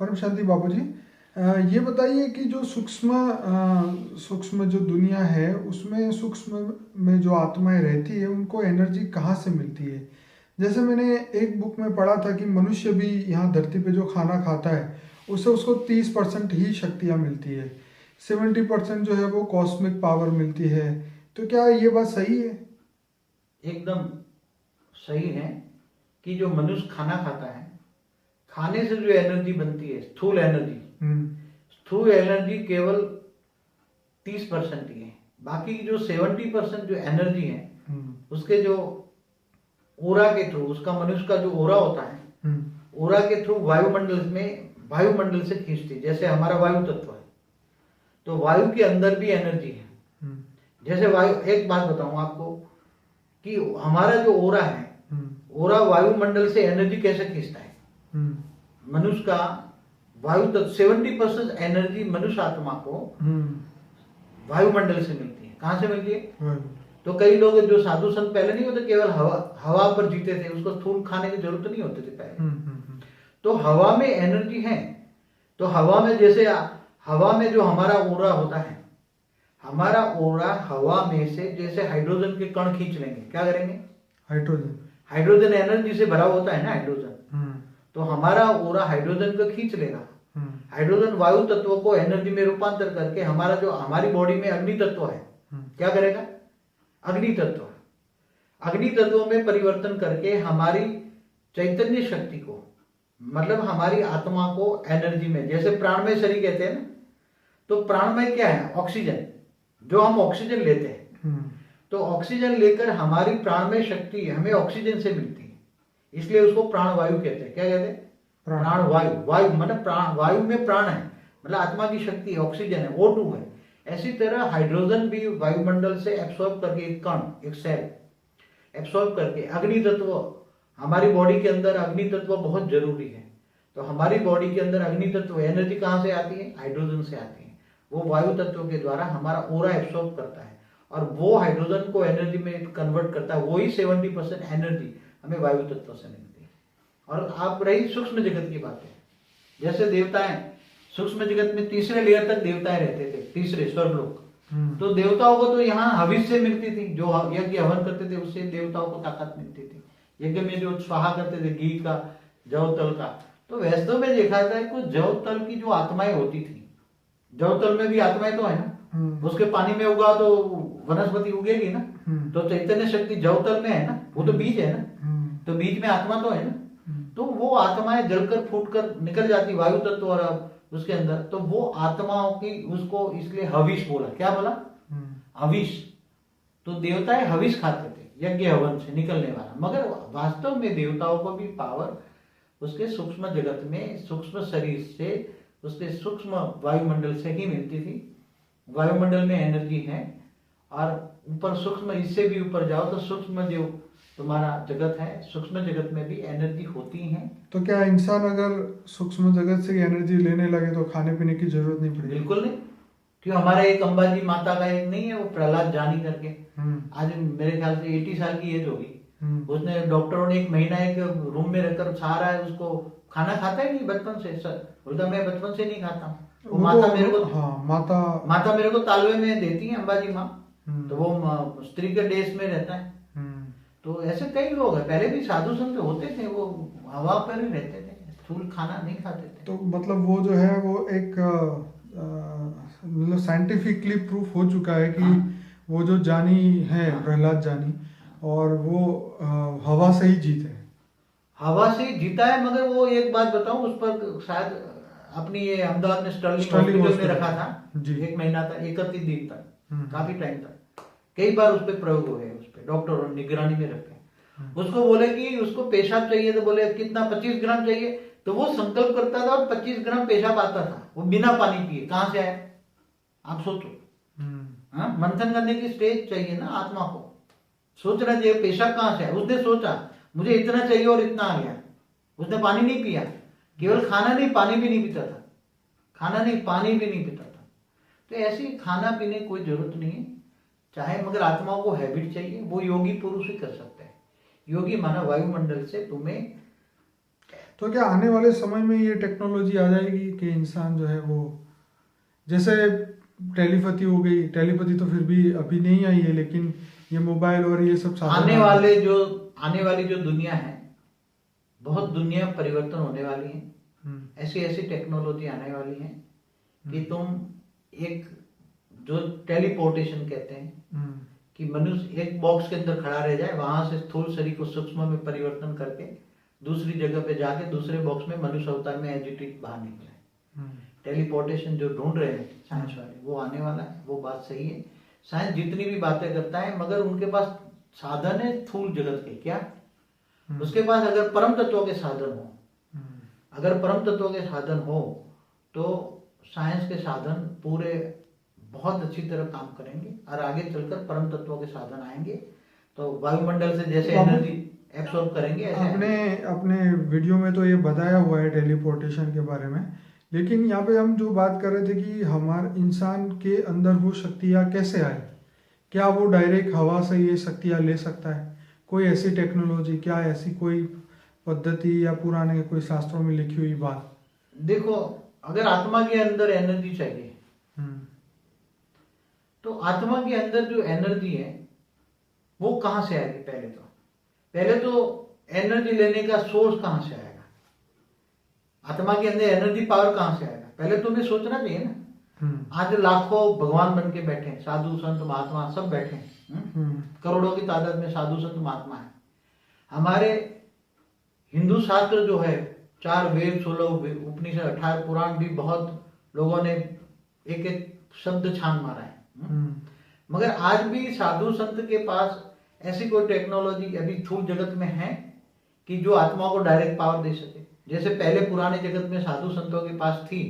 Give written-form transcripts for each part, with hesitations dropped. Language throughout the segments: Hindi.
परम शांति बाबू जी। ये बताइए कि जो सूक्ष्म जो दुनिया है उसमें सूक्ष्म में जो आत्माएं रहती है उनको एनर्जी कहाँ से मिलती है? जैसे मैंने एक बुक में पढ़ा था कि मनुष्य भी यहाँ धरती पे जो खाना खाता है उससे उसको 30% ही शक्तियाँ मिलती है, 70% जो है वो कॉस्मिक पावर मिलती है। तो क्या ये बात सही है? एकदम सही है कि जो मनुष्य खाना खाता है, खाने से जो एनर्जी बनती है, स्थूल एनर्जी, हम्म। स्थूल एनर्जी केवल 30% ही है। बाकी की जो 70% जो एनर्जी है, हम्म। उसके जो ओरा के थ्रू, उसका मनुष्य का जो ओरा होता है, हम्म। ओरा के थ्रू वायुमंडल से खींचती है। जैसे हमारा वायु तत्व है, तो वायु के अंदर भी एनर्जी है। हम्म। जैसे वायु, एक बात बताऊं आपको कि हमारा जो ओरा है, हम्म। ओरा वायुमंडल से एनर्जी कैसे खींचता है? हम्म। मनुष्य का वायु तत्व 70% एनर्जी मनुष्य आत्मा को वायुमंडल से मिलती है। कहां से मिलती है? हम्म। तो कई लोग जो साधु संत पहले नहीं होते, केवल हवा पर जीते थे, उसको स्थूल खाने की जरूरत नहीं होती थी पहले। तो हवा में एनर्जी है। तो हवा में जैसे हवा में जो हमारा ओरा होता है, हमारा ओरा हवा में से जैसे हाइड्रोजन के कण खींच लेंगे। क्या करेंगे? हाइड्रोजन। हाइड्रोजन एनर्जी से भरा होता है ना हाइड्रोजन। तो हमारा ओरा हाइड्रोजन को खींच लेगा। हाइड्रोजन वायु तत्व को एनर्जी में रूपांतर करके हमारा जो हमारी बॉडी में अग्नि तत्व है, क्या करेगा? अग्नि तत्व, अग्नि तत्व में परिवर्तन करके हमारी चैतन्य शक्ति को, मतलब हमारी आत्मा को एनर्जी में, जैसे प्राणमय शरीर कहते हैं ना, तो प्राणमय क्या है? ऑक्सीजन, जो हम ऑक्सीजन लेते हैं। तो ऑक्सीजन लेकर हमारी प्राणमय शक्ति हमें ऑक्सीजन से मिलती है, इसलिए उसको प्राणवायु कहते हैं। क्या कहते हैं? प्राणवायु। वायु मतलब प्राण, वायु में प्राण है, मतलब आत्मा की शक्ति ऑक्सीजन है, O2 है। ऐसी तरह हाइड्रोजन भी वायुमंडल से एब्सॉर्ब करके, एक कण, एक सेल एब्सॉर्ब करके, अग्नि तत्व, हमारी बॉडी के अंदर अग्नि तत्व बहुत जरूरी है। तो हमारी बॉडी के अंदर अग्नि तत्व एनर्जी कहां से आती है? हाइड्रोजन से आती है। वो वायु तत्व के द्वारा हमारा ओरा एब्सॉर्ब करता है और वो हाइड्रोजन को एनर्जी में कन्वर्ट करता है। वही 70% एनर्जी हमें वायु तत्व से मिलती है। और आप रही सूक्ष्म जगत की बातें, जैसे देवताएं, सूक्ष्म जगत में तीसरे लेयर तक देवताएं रहते थे, तीसरे स्वर्गलोक। तो देवताओं को तो यहाँ हविष्य से मिलती थी, जो यज्ञ हवन करते थे उससे देवताओं को ताकत मिलती थी। यज्ञ में जो स्वाहा करते थे, घी का, जव तल का। तो वास्तव में देखा जाए तो जव तल की जो आत्माएं होती थी, जव तल में भी आत्माएं तो है ना, उसके पानी में उगा तो वनस्पति उगेगी ना। तो चैतन्य शक्ति जव तल में है ना, वो तो बीज है ना, तो बीज में आत्मा तो है ना। तो वो आत्माएं जलकर फूटकर निकल जाती वायु तत्व और उसके अंदर। तो वो आत्माओं की, उसको इसलिए हविष बोला। क्या बोला? हविष। तो देवताएं हविष खाते थे, यज्ञ हवन से निकलने वाला। मगर वास्तव में देवताओं को भी पावर उसके सूक्ष्म जगत में, सूक्ष्म शरीर से, उसके सूक्ष्म वायुमंडल से ही मिलती थी। वायुमंडल में एनर्जी है, और ऊपर सूक्ष्म, इससे भी ऊपर जाओ तो सूक्ष्म जो तुम्हारा जगत है, सूक्ष्म जगत में भी एनर्जी होती है। तो क्या इंसान अगर सूक्ष्म जगत से एनर्जी लेने लगे तो खाने पीने की जरूरत नहीं पड़ेगी? बिल्कुल नहीं। क्यों? हमारा एक अंबाजी माता का एक नहीं है, वो प्रहलाद जानी करके, आज मेरे ख्याल से 80 साल की एज होगी। उसने, डॉक्टरों ने 1 महीना एक रूम में रखकर छा रहा है उसको, खाना खाता ही नहीं बचपन से। सर बोलता मैं बचपन से नहीं खाता। वो माता मेरे को, हाँ, माता मेरे को तालवे में देती है, अंबाजी माँ। तो वो स्त्री के देश में रहता है। तो ऐसे कई लोग हैं, पहले भी साधु संत होते थे, वो हवा पर ही रहते थे, स्थूल खाना नहीं खाते थे। तो मतलब वो जो है वो एक मतलब साइंटिफिकली प्रूफ हो चुका है कि वो जो जानी है, प्रहलाद जानी, और वो हवा से ही जीते हैं। हवा से जीता है। मगर वो एक बात बताऊं, उस पर शायद अपनी ये अहमदाबाद में स्टर्लिंग हॉस्पिटल में रखा था 1 महीना तक, 31 दिन तक, काफी टाइम तक। कई बार उस पर प्रयोग हुए, उस पर डॉक्टरों ने निगरानी में रखे। उसको बोले कि उसको पेशाब चाहिए, तो बोले कितना? 25 ग्राम चाहिए। तो वो संकल्प करता था और 25 ग्राम पेशाब आता था, वो बिना पानी पिए। कहां से आया? आप सोचो। मंथन करने की स्टेज चाहिए ना आत्मा को, सोचना चाहिए पेशाब कहां से आया। उसने सोचा मुझे इतना चाहिए और इतना आ गया। उसने पानी नहीं पिया, केवल खाना नहीं, पानी भी नहीं पीता था। खाना नहीं, पानी भी नहीं पीता था। तो ऐसी खाना पीने की कोई जरूरत नहीं है, चाहे, मगर आत्माओं को हैबिट चाहिए। वो योगी पुरुष ही कर सकते हैं। योगी माना वायुमंडल से तुम्हें तो क्या आने वाले समय में ये टेक्नोलॉजी आ जाएगी कि इंसान जो है वो, जैसे टेलीपैथी हो गई, टेलीपैथी तो फिर भी अभी नहीं आई है, लेकिन ये मोबाइल और ये सब आने वाली जो दुनिया है, बहुत दुनिया परिवर्तन होने वाली है। ऐसी ऐसी टेक्नोलॉजी आने वाली है कि तुम एक जो टेलीपोर्टेशन कहते हैं कि मनुष्य एक बॉक्स के अंदर खड़ा रह जाए, वहां से स्थूल शरीर को सूक्ष्म में परिवर्तन करके दूसरी जगह पे जाके दूसरे बॉक्स में मनुष्य अवतार में एजिटिक बाहर निकले। टेलीपोर्टेशन जो ढूंढ रहे हैं साइंस वाले, वो आने वाला है। वो बात सही है, साइंस जितनी भी बातें करता है, मगर उनके पास साधन है स्थूल जगत के। क्या उसके पास अगर परम तत्वों के साधन हो, अगर परम तत्वों के साधन हो तो साइंस के साधन पूरे बहुत अच्छी तरह काम करेंगे और आगे चलकर परम तत्वों के साधन आएंगे तो वायुमंडल से जैसे एनर्जी एब्सॉर्ब करेंगे ऐसे अपने वीडियो में तो ये बताया हुआ है टेलीपोर्टेशन के बारे में, लेकिन यहाँ पे हम जो बात कर रहे थे कि हमारे इंसान के अंदर वो शक्तियाँ कैसे आए, क्या वो डायरेक्ट हवा से ये शक्तियाँ ले सकता है? कोई ऐसी टेक्नोलॉजी, क्या ऐसी कोई पद्धति या पुराने कोई शास्त्रों में लिखी हुई बात? देखो, अगर आत्मा के अंदर एनर्जी चाहिए तो आत्मा के अंदर जो एनर्जी है वो कहां से आएगी? पहले तो एनर्जी लेने का सोर्स कहां से आएगा? आत्मा के अंदर एनर्जी पावर कहां से आएगा? पहले तुम्हें सोचना चाहिए ना। आज लाखों भगवान बन के बैठे, साधु संत महात्मा सब बैठे, करोड़ों की तादाद में साधु संत महात्मा है। हमारे हिंदू शास्त्र जो है, 4 वेद, 16 उपनिषद, 18 पुराण भी बहुत लोगों ने एक एक शब्द छान मारा है। मगर आज भी साधु संत के पास ऐसी कोई टेक्नोलॉजी अभी स्थूल जगत में है कि जो आत्मा को डायरेक्ट पावर दे सके? जैसे पहले पुराने जगत में साधु संतों के पास थी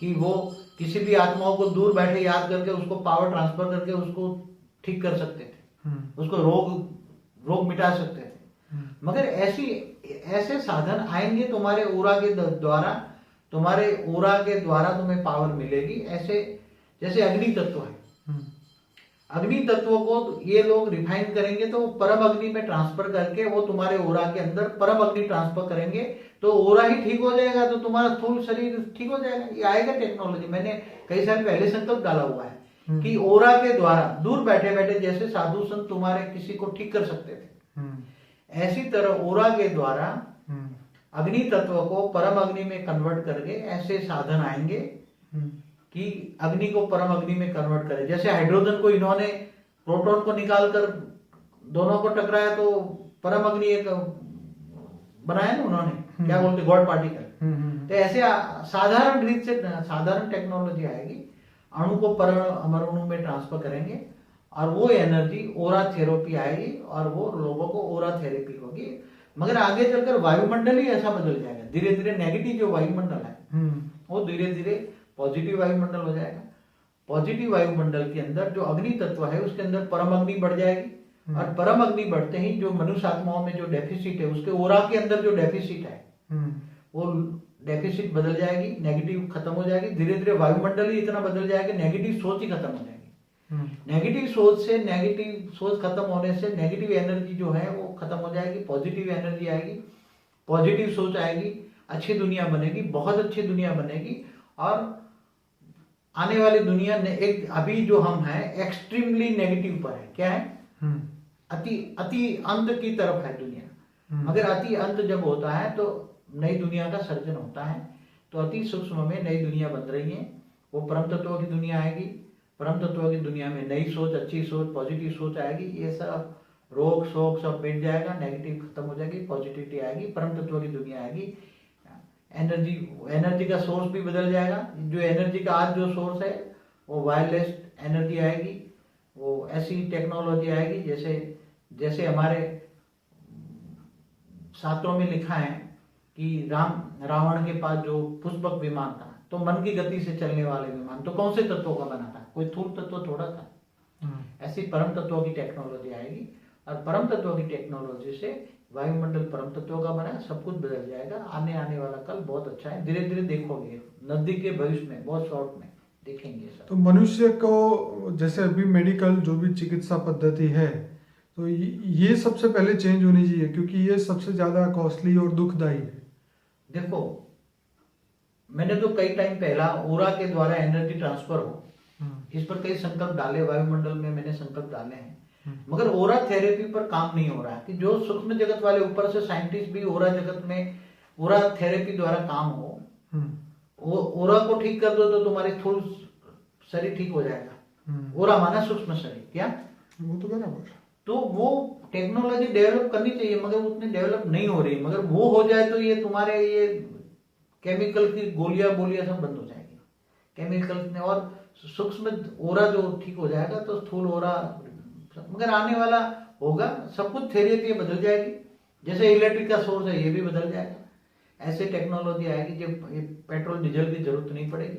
कि वो किसी भी आत्माओं को दूर बैठे याद करके उसको पावर ट्रांसफर करके उसको ठीक कर सकते थे, उसको रोग मिटा सकते थे। मगर ऐसे साधन आएंगे तुम्हारे ओरा के द्वारा, तुम्हें पावर मिलेगी। ऐसे जैसे अग्नि तत्व है, अग्नि तत्व को ये लोग रिफाइन करेंगे तो परम अग्नि में ट्रांसफर करके वो तुम्हारे ओरा के अंदर परम अग्नि ट्रांसफर करेंगे तो ओरा ही ठीक हो जाएगा, तो तुम्हारा स्थूल शरीर ठीक हो जाएगा। ये आएगा टेक्नोलॉजी। मैंने कई साल पहले संकल्प डाला हुआ है कि ओरा के द्वारा दूर बैठे बैठे जैसे साधु संत तुम्हारे किसी को ठीक कर सकते थे, ऐसी तरह ओरा के द्वारा अग्नि तत्व को परम अग्नि में कन्वर्ट करके ऐसे साधन आएंगे कि अग्नि को परम अग्नि में कन्वर्ट करे। जैसे हाइड्रोजन को इन्होंने प्रोटॉन को निकालकर दोनों को टकराया तो परम अग्नि एक बनाया ना उन्होंने, क्या बोलते, गॉड पार्टिकल। तो ऐसे साधारण रीत से साधारण टेक्नोलॉजी आएगी, अणु को परम अणु में ट्रांसफर करेंगे और वो एनर्जी ओरा थेरेपी आएगी और वो लोगों को ओरा थेरेपी होगी। मगर आगे चलकर वायुमंडल ही ऐसा बदल जाएगा, धीरे धीरे नेगेटिव जो वायुमंडल है वो धीरे धीरे पॉजिटिव वायुमंडल हो जाएगा। पॉजिटिव वायुमंडल के अंदर जो अग्नि तत्व है उसके अंदर परम अग्नि बढ़ जाएगी और परम अग्नि बढ़ते ही जो मनुष्य आत्माओं में जो डेफिसिट है, उसके ओरा के अंदर जो डेफिसिट है वो डेफिसिट बदल जाएगी, नेगेटिव खत्म हो जाएगी। धीरे धीरे वायुमंडल ही इतना बदल जाएगा, नेगेटिव सोच ही खत्म हो जाएगी। नेगेटिव सोच खत्म होने से नेगेटिव एनर्जी जो है वो खत्म हो जाएगी, पॉजिटिव एनर्जी आएगी, पॉजिटिव सोच आएगी, अच्छी दुनिया बनेगी, बहुत अच्छी दुनिया बनेगी। और आने वाली दुनिया ने एक अभी जो हम हैं एक्सट्रीमली नेगेटिव पर है। क्या है? अति अंत की तरफ है दुनिया। मगर अति अंत जब होता है तो नई दुनिया का सर्जन होता है। तो अति सूक्ष्म में नई दुनिया बन रही है, वो परम तत्वों की दुनिया आएगी। परम तत्वों की दुनिया में नई सोच, अच्छी सोच, पॉजिटिव सोच आएगी। ये सब रोग शोक सब मिट जाएगा, नेगेटिव खत्म हो जाएगी, पॉजिटिविटी आएगी, परम तत्वों की दुनिया आएगी। एनर्जी का सोर्स भी बदल जाएगा। जो एनर्जी का आज जो सोर्स है वो वायरलेस एनर्जी आएगी, वो ऐसी टेक्नोलॉजी आएगी जैसे हमारे शास्त्रों में लिखा है कि रावण के पास जो पुष्पक विमान था तो मन की गति से चलने वाले विमान, तो कौन से तत्वों का बना था? कोई स्थूल तत्व थोड़ा था। ऐसी परम तत्वों की टेक्नोलॉजी आएगी और परम तत्वों की टेक्नोलॉजी से वायुमंडल परम तत्वों का बना, सब कुछ बदल जाएगा। आने वाला कल बहुत अच्छा है, धीरे धीरे देखोगे, नजदीक के भविष्य में बहुत शॉर्ट में देखेंगे सब। तो मनुष्य को जैसे अभी मेडिकल जो भी चिकित्सा पद्धति है तो ये सबसे पहले चेंज होनी चाहिए, क्योंकि ये सबसे ज्यादा कॉस्टली और दुखदायी है। देखो, मैंने तो कई टाइम पहला ओरा के द्वारा एनर्जी ट्रांसफर हो, इस पर कई संकल्प डाले, वायुमंडल में मैंने संकल्प डाले हैं, मगर ओरा थेरेपी पर काम नहीं हो रहा है कि जो सूक्ष्म जगत वाले ऊपर से साइंटिस्ट भी ओरा जगत में ओरा थेरेपी द्वारा काम हो, ओरा को ठीक कर दो तो तुम्हारे स्थूल शरीर ठीक हो जाएगा। ओरा माना सूक्ष्म शरीर, क्या वो तो बराबर। तो वो टेक्नोलॉजी डेवलप करनी चाहिए, मगर उतनी डेवलप नहीं हो रही। मगर वो हो जाए तो ये तुम्हारे ये केमिकल की गोलियां बोलियां सब बंद हो जाएगी, केमिकल ने, और सूक्ष्म ओरा जो ठीक हो जाएगा तो स्थूल ओरा, मगर आने वाला होगा सब कुछ थेरेपी बदल जाएगी। जैसे इलेक्ट्रिक का सोर्स है ये भी बदल जाएगा, ऐसे टेक्नोलॉजी आएगी जब पेट्रोल डीजल की जरूरत नहीं पड़ेगी।